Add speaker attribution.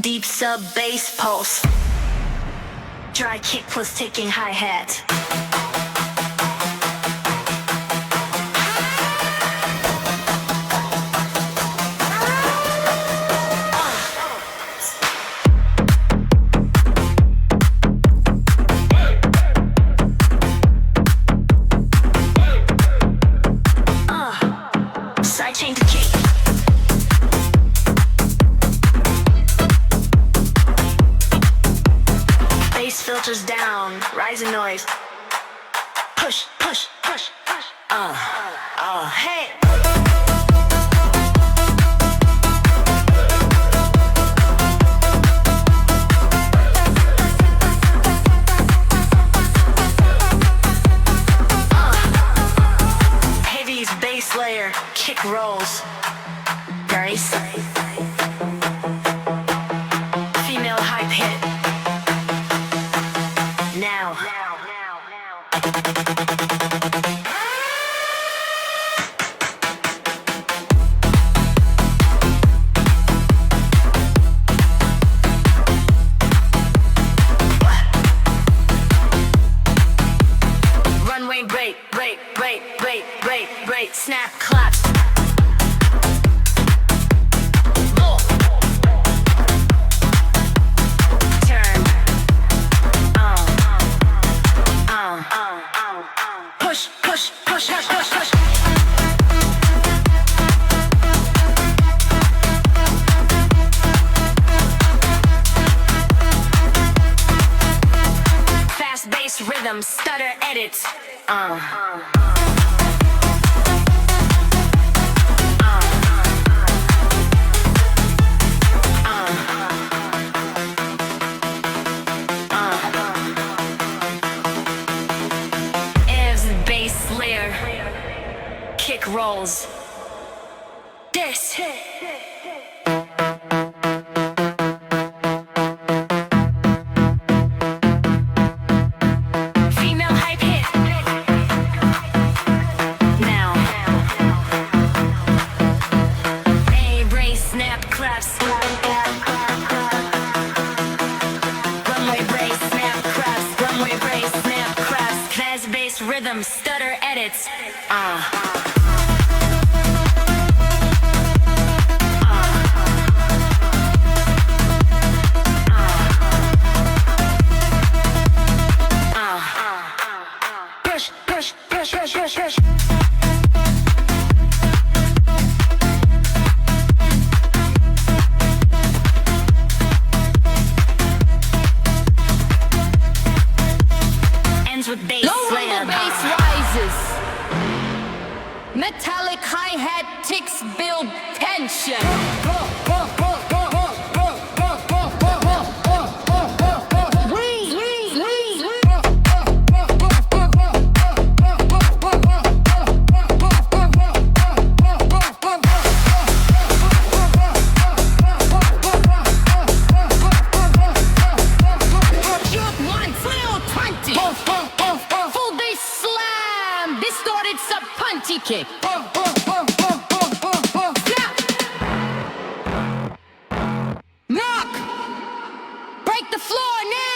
Speaker 1: Deep sub bass pulse. Dry kick plus ticking hi-hat. Sidechain to kick. Bass filters down, rising noise. Push, push, push, push. Hey. Heavy's bass layer, kick rolls. Brace. Female hype hit. Now. Runway break, break, break, break, break, break, snap, claps. Push, push, push, push, push, push. Fast bass rhythm, stutter edits. Bass layer, kick rolls. This. Female hype hit. Now. A brace, snap, claps. Runway brace, snap, claps. Runway brace, snap, claps. Fast bass rhythm, stutter edits. Push, push, push, push, push, push. Ends with bass layer.
Speaker 2: Bass rises. Metallic hi-hat ticks build tension. Full bass slam, distorted sub-punty kick. Snap! Knock! Break the floor now!